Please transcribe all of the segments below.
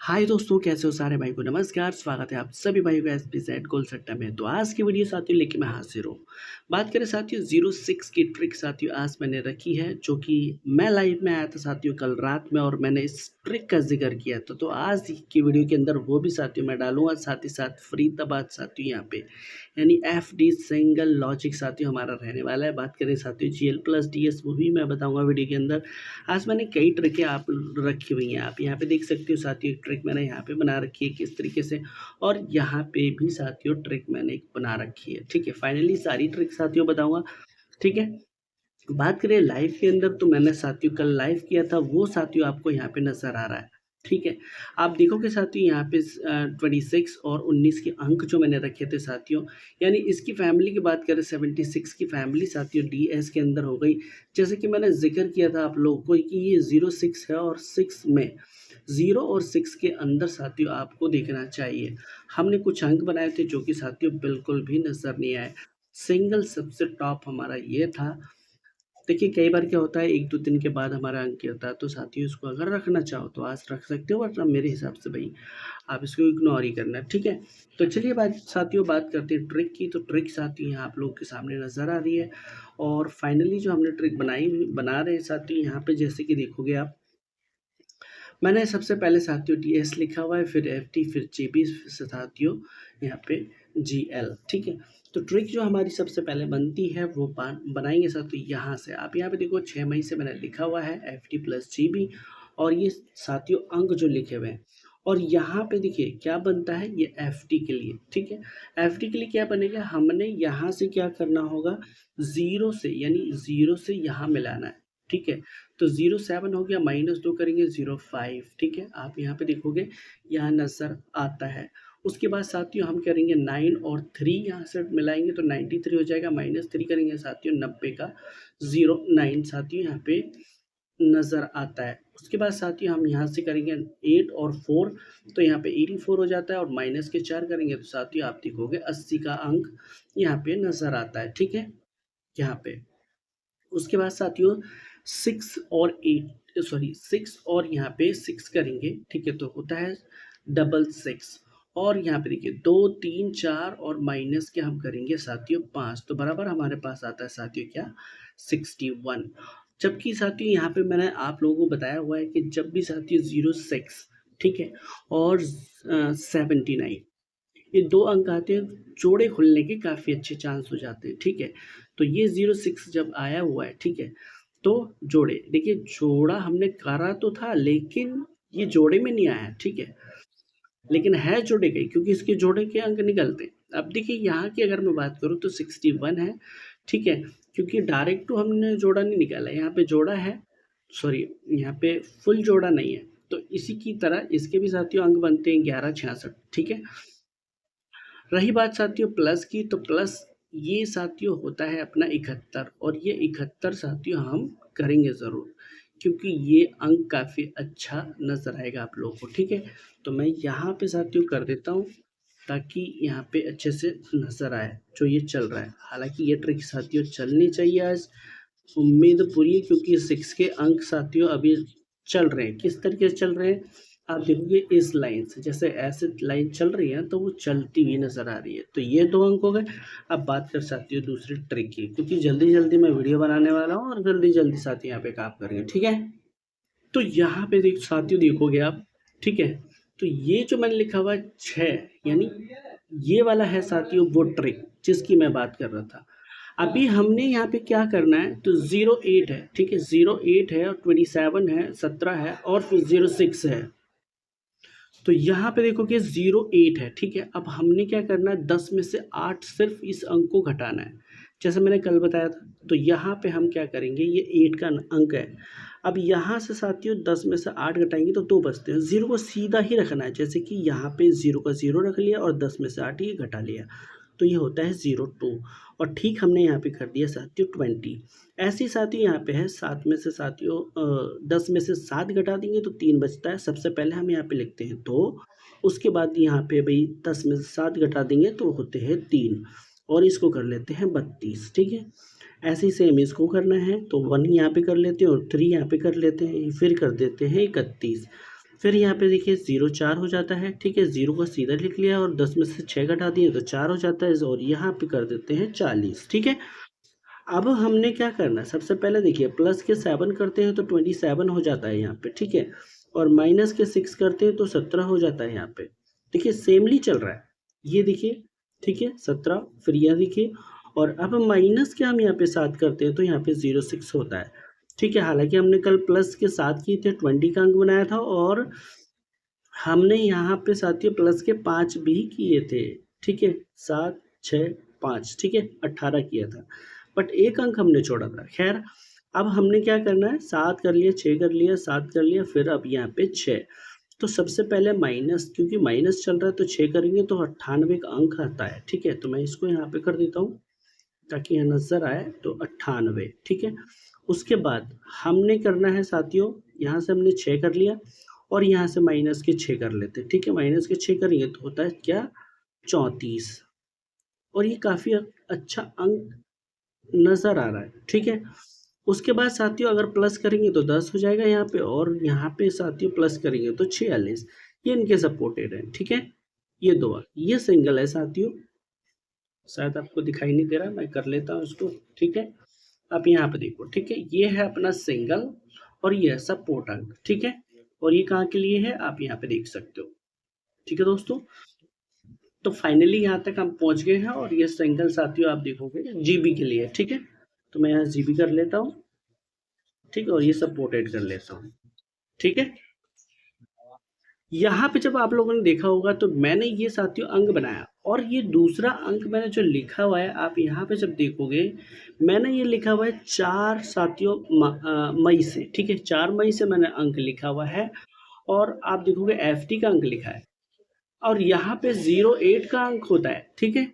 हाय दोस्तों, कैसे हो सारे भाई को नमस्कार। स्वागत है आप सभी भाइयों का एसपीजेड गोल सट्टा में। तो आज की वीडियो साथियों लेके मैं हाजिर हूँ। बात करें साथियों 06 की ट्रिक साथियों आज मैंने रखी है, जो कि मैं लाइव में आया था साथियों कल रात में, और मैंने इस ट्रिक का जिक्र किया था। तो आज की वीडियो के अंदर वो भी साथियों मैं डालूंगा, साथ ही साथ फरीदाबाद साथियों यहाँ पे यानी FD सिंगल लॉजिक साथियों हमारा रहने वाला है। बात करें साथियों GL+DS, वो भी मैं बताऊंगा वीडियो के अंदर। आज मैंने कई ट्रिकें आप रखी हुई हैं, आप यहाँ पे देख सकते हो साथियों। एक ट्रिक मैंने यहाँ पे बना रखी है किस तरीके से, और यहाँ पे भी साथियों ट्रिक मैंने एक बना रखी है। ठीक है, फाइनली सारी ट्रिक साथियों बताऊंगा। ठीक है, बात करें लाइव के अंदर, तो मैंने साथियों कल लाइव किया था, वो साथियों आपको यहाँ पे नजर आ रहा है। ठीक है, आप देखोगे साथियों यहाँ पे 26 और 19 के अंक जो मैंने रखे थे साथियों, यानी इसकी फैमिली की बात करें 76 की फैमिली साथियों DS के अंदर हो गई। जैसे कि मैंने जिक्र किया था आप लोगों को कि ये 06 है, और 6 में 0 और 6 के अंदर साथियों आपको देखना चाहिए। हमने कुछ अंक बनाए थे जो कि साथियों बिल्कुल भी नजर नहीं आए। सिंगल सबसे टॉप हमारा ये था। देखिए कई बार क्या होता है, 1-2 दिन के बाद हमारा अंक क्या होता है, तो साथियों इसको अगर रखना चाहो तो आज रख सकते हो, वरना मेरे हिसाब से भाई आप इसको इग्नोर ही करना। ठीक है, तो चलिए बात करते हैं ट्रिक की। तो ट्रिक साथियों यहाँ आप लोगों के सामने नज़र आ रही है, और फाइनली जो हमने ट्रिक बना रहे हैं साथियों यहाँ पे, जैसे कि देखोगे आप, मैंने सबसे पहले साथियों DS लिखा हुआ है, फिर FD, फिर GB, साथियों यहाँ पे GL। ठीक है, तो ट्रिक जो हमारी सबसे पहले बनती है वो बनाएंगे साथियों यहाँ से। आप यहाँ पे देखो 6 मई से मैंने लिखा हुआ है FD+GB, और ये साथियों अंक जो लिखे हुए हैं, और यहाँ पे देखिए क्या बनता है, ये FD के लिए। ठीक है, FD के लिए क्या बनेगा, हमने यहाँ से क्या करना होगा, 0 से यानी 0 से यहाँ मिलाना है। ठीक है, तो 07 हो गया, -2 करेंगे 05। ठीक है, आप यहाँ पे देखोगे यहाँ नज़र आता है। उसके बाद साथियों हम करेंगे 9 और 3 यहाँ से मिलाएंगे तो 93 हो जाएगा, -3 करेंगे साथियों 90 का 09 साथियों यहाँ पे नज़र आता है। उसके बाद साथियों हम यहाँ से करेंगे 8 और 4, तो यहाँ पे 84 हो जाता है, और माइनस के 4 करेंगे तो साथियों आप देखोगे 80 का अंक यहाँ पे नज़र आता है। ठीक है, यहाँ पे उसके बाद साथियों 6 और यहाँ पे 6 करेंगे। ठीक है, तो होता है 66, और यहाँ पे देखिए 2 3 4 और माइनस के हम करेंगे साथियों 5, तो बराबर हमारे पास आता है साथियों क्या, 61। जबकि साथियों यहाँ पे मैंने आप लोगों को बताया हुआ है कि जब भी साथियों 06, ठीक है, और 79, ये 2 अंक आते हैं, जोड़े खुलने के काफ़ी अच्छे चांस हो जाते हैं। ठीक है, तो ये 06 जब आया हुआ है, ठीक है, तो जोड़े देखिए, जोड़ा हमने करा तो था लेकिन ये जोड़े में नहीं आया। ठीक है, लेकिन है जोड़े के, क्योंकि इसके जोड़े के अंक निकलते हैं। अब देखिए यहाँ की अगर मैं बात करूँ तो 61 है। ठीक है, क्योंकि डायरेक्ट तो हमने जोड़ा नहीं निकाला, यहाँ पे जोड़ा है, सॉरी यहाँ पे फुल जोड़ा नहीं है। तो इसी की तरह इसके भी साथियों अंक बनते हैं 1166। ठीक है, रही बात साथियों प्लस की, तो प्लस ये साथियों होता है अपना 71, और ये 71 साथियों हम करेंगे ज़रूर, क्योंकि ये अंक काफ़ी अच्छा नज़र आएगा आप लोगों को। ठीक है, तो मैं यहाँ पे साथियों कर देता हूँ ताकि यहाँ पे अच्छे से नज़र आए जो ये चल रहा है। हालांकि ये ट्रिक साथियों चलनी चाहिए आज, उम्मीद पूरी है, क्योंकि 6 के अंक साथियों अभी चल रहे हैं। किस तरीके से चल रहे हैं, आप देखोगे इस लाइन से, जैसे ऐसे लाइन चल रही है तो वो चलती हुई नज़र आ रही है। तो ये 2 अंक हो गए। अब बात कर साथियों दूसरी ट्रिक की, क्योंकि जल्दी जल्दी मैं वीडियो बनाने वाला हूँ, और जल्दी जल्दी साथियों यहाँ पे काम करेंगे। ठीक है, तो यहाँ पे साथियों देखोगे आप। ठीक है, तो ये जो मैंने लिखा हुआ है 6, यानी ये वाला है साथियों वो ट्रिक जिसकी मैं बात कर रहा था। अभी हमने यहाँ पे क्या करना है, तो 08 है। ठीक है, 08 है, और 27 है, 17 है, और फिर 06 है। तो यहाँ पे देखोगे 08 है। ठीक है, अब हमने क्या करना है, 10 में से 8 सिर्फ इस अंक को घटाना है, जैसे मैंने कल बताया था। तो यहाँ पे हम क्या करेंगे, ये 8 का अंक है। अब यहाँ से साथियों 10 में से 8 घटाएंगे तो 2 बचते हैं। 0 को सीधा ही रखना है, जैसे कि यहाँ पे 0 का 0 रख लिया, और 10 में से 8 ये घटा लिया, तो ये होता है 02। और ठीक हमने यहाँ पे कर दिया साथियों 20। ऐसे ही साथियों यहाँ पे है 7 में से साथियों 10 में से 7 घटा देंगे तो 3 बचता है। सबसे पहले हम यहाँ पे लिखते हैं 2, उसके बाद यहाँ पे भाई 10 में से 7 घटा देंगे तो होते हैं 3, और इसको कर लेते हैं 32। ठीक है, ऐसे ही सेम इसको करना है, तो 1 यहाँ पे कर लेते हैं, और 3 यहाँ पे कर लेते हैं, फिर कर देते हैं 31। फिर यहाँ पे देखिए 0 4 हो जाता है, ठीक है, 0 को सीधा लिख लिया और 10 में से 6 घटा दिए तो 4 हो जाता है और यहाँ पे कर देते हैं 40, ठीक है। अब हमने क्या करना है, सबसे पहले देखिए प्लस के 7 करते हैं तो 27 हो जाता है यहाँ पे, ठीक है, और माइनस के 6 करते हैं तो 17 हो जाता है यहाँ पे। देखिए सेमली चल रहा है, ये देखिए, ठीक है, 17। फिर यह देखिए, और अब माइनस के हम यहाँ पे 7 करते हैं तो यहाँ पे 06 होता है, ठीक है। हालांकि हमने कल प्लस के 7 किए थे, 20 का अंक बनाया था, और हमने यहाँ पे साथियों प्लस के 5 भी किए थे, ठीक है, 7 6 5, ठीक है, 18 किया था, बट एक अंक हमने छोड़ा था। खैर, अब हमने क्या करना है, 7 कर लिया, 6 कर लिया, 7 कर लिया, फिर अब यहाँ पे 6। तो सबसे पहले माइनस, क्योंकि माइनस चल रहा है तो 6 करेंगे तो 98 का अंक आता है, ठीक है। तो मैं इसको यहाँ पे कर देता हूँ ताकि यहाँ नजर आए, तो 98, ठीक है। उसके बाद हमने करना है साथियों, यहाँ से हमने 6 कर लिया और यहाँ से माइनस के 6 कर लेते हैं, ठीक है। माइनस के 6 करेंगे तो होता है क्या, 34, और ये काफ़ी अच्छा अंक नज़र आ रहा है, ठीक है। उसके बाद साथियों अगर प्लस करेंगे तो 10 हो जाएगा यहाँ पे, और यहाँ पे साथियों प्लस करेंगे तो 46, ये इनके सपोर्टेड है, ठीक है। ये दो, ये सिंगल है साथियों, शायद आपको दिखाई नहीं दे रहा, मैं कर लेता हूँ इसको, ठीक है। आप यहाँ पे देखो, ठीक है, ये है अपना सिंगल और ये है सपोर्ट अंक, ठीक है। और ये कहाँ के लिए है आप यहाँ पे देख सकते हो, ठीक है दोस्तों। तो फाइनली यहाँ तक हम पहुँच गए हैं, और ये सिंगल साथियों आप देखोगे जीबी के लिए, ठीक है। तो मैं यहाँ जीबी कर लेता हूँ, ठीक है, और ये सपोर्टेड कर लेता हूँ, ठीक है। यहाँ पे जब आप लोगों ने देखा होगा तो मैंने ये साथियों अंक बनाया, और ये दूसरा अंक मैंने जो लिखा हुआ है आप यहाँ पे जब देखोगे, मैंने ये लिखा हुआ है 4 साथियों मई से, ठीक है, 4 मई से मैंने अंक लिखा हुआ है, और आप देखोगे एफटी का अंक लिखा है, और यहाँ पे 08 का अंक होता है, ठीक है,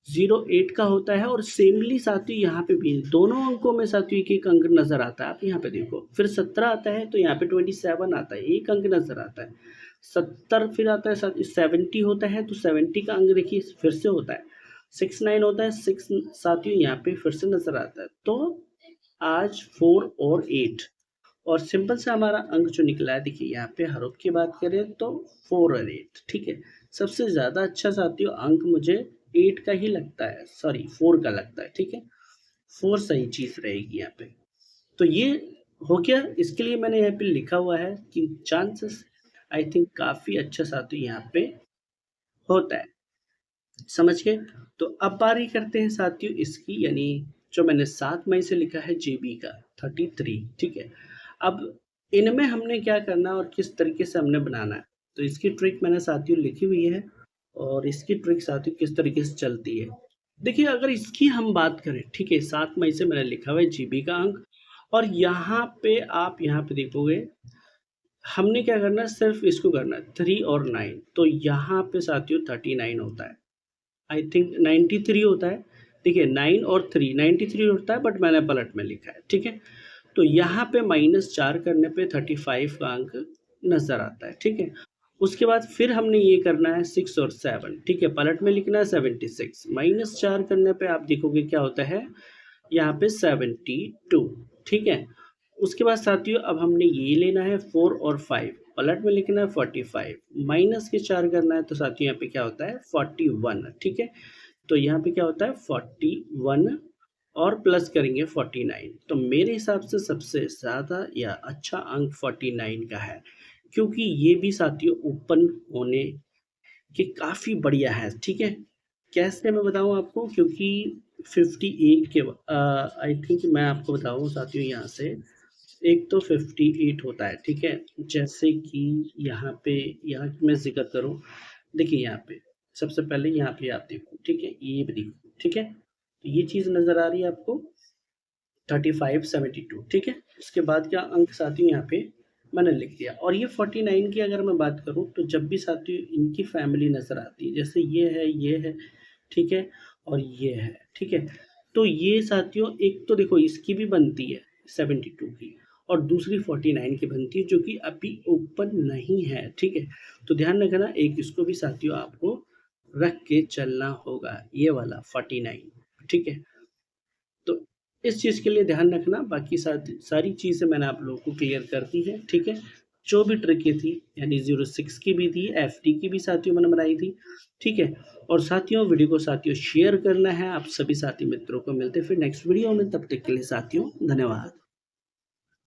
08 का होता है, और सेमली साथियों यहाँ पे भी दोनों अंकों में साथियों एक एक अंक नजर आता है, आप यहाँ पे देखो, फिर 17 आता है तो यहाँ पे 27 आता है, एक अंक नजर आता है, 70 फिर आता है, 70 होता है तो 70 का अंक देखिए फिर से होता है, 69 होता है, 6 साथियों यहाँ पे फिर से नजर आता है। तो आज 4 और 8, और सिंपल से हमारा अंक जो निकला है, देखिए यहाँ पे हरूफ की बात करें तो 4 और 8, ठीक है। सबसे ज़्यादा अच्छा साथियों अंक मुझे 8 का ही लगता है, सॉरी 4 का लगता है, ठीक है, 4 सही चीज़ रहेगी यहाँ पे। तो ये हो गया, इसके लिए मैंने यहाँ पे लिखा हुआ है कि चांसेस आई थिंक काफ़ी अच्छा साथियों यहाँ पे होता है, समझ गए। तो अब बारी करते हैं साथियों इसकी, यानी जो मैंने 7 मई से लिखा है जीबी का 33, ठीक है। अब इनमें हमने क्या करना है और किस तरीके से हमने बनाना है, तो इसकी ट्रिक मैंने साथियों लिखी हुई है, और इसकी ट्रिक साथियों किस तरीके से चलती है। देखिए अगर इसकी हम बात करें, ठीक है, 7 मई से मैंने लिखा हुआ है जीबी का अंक, और यहाँ पे आप यहाँ पे देखोगे हमने क्या करना है, सिर्फ इसको करना है 3 और 9, तो यहाँ पे साथियों 39 होता है, आई थिंक 93 होता है, ठीक है, 9 और 3 93 होता है, बट मैंने पलट में लिखा है, ठीक है। तो यहाँ पे -4 करने पे 35 का अंक नजर आता है, ठीक है। उसके बाद फिर हमने ये करना है 6 और 7, ठीक है, पलट में लिखना है 76, -4 करने पे आप देखोगे क्या होता है यहाँ पे 72, ठीक है। उसके बाद साथियों अब हमने ये लेना है 4 और 5, पलट में लिखना है 45, माइनस के 4 करना है तो साथियों यहाँ पे क्या होता है 41, ठीक है। तो यहाँ पे क्या होता है 41, और प्लस करेंगे 49, तो मेरे हिसाब से सबसे ज़्यादा या अच्छा अंक 49 का है, क्योंकि ये भी साथियों ओपन होने के काफ़ी बढ़िया है, ठीक है। कैसे मैं बताऊँ आपको, क्योंकि 58 के आई थिंक मैं आपको बताऊँ साथियों, यहाँ से एक तो 58 होता है, ठीक है, जैसे कि यहाँ पे, यहाँ की मैं जिक्र करूँ, देखिए यहाँ पे सबसे पहले यहाँ पे आप देखो, ठीक है, ये भी देखो, ठीक है, तो ये चीज़ नज़र आ रही है आपको 35 72, ठीक है। उसके बाद क्या अंक साथियों यहाँ पे मैंने लिख दिया, और ये 49 की अगर मैं बात करूँ तो जब भी साथियों इनकी फैमिली नज़र आती है, जैसे ये है, ठीक है, और ये है, ठीक है, तो ये साथियों एक तो देखो इसकी भी बनती है 72 की, और दूसरी 49 की बनती है जो कि अभी ओपन नहीं है, ठीक है। तो ध्यान रखना, एक इसको भी साथियों आपको रख के चलना होगा, ये वाला 49, ठीक है। तो इस चीज़ के लिए ध्यान रखना, बाकी सारी चीज़ें मैंने आप लोगों को क्लियर कर दी है, ठीक है। जो भी ट्रिकें थी, यानी 06 की भी थी, FD की भी साथियों मैंने बनाई थी, ठीक है। और साथियों वीडियो को साथियों शेयर करना है आप सभी साथी मित्रों को। मिलते हैं फिर नेक्स्ट वीडियो में, तब तक के लिए साथियों धन्यवाद।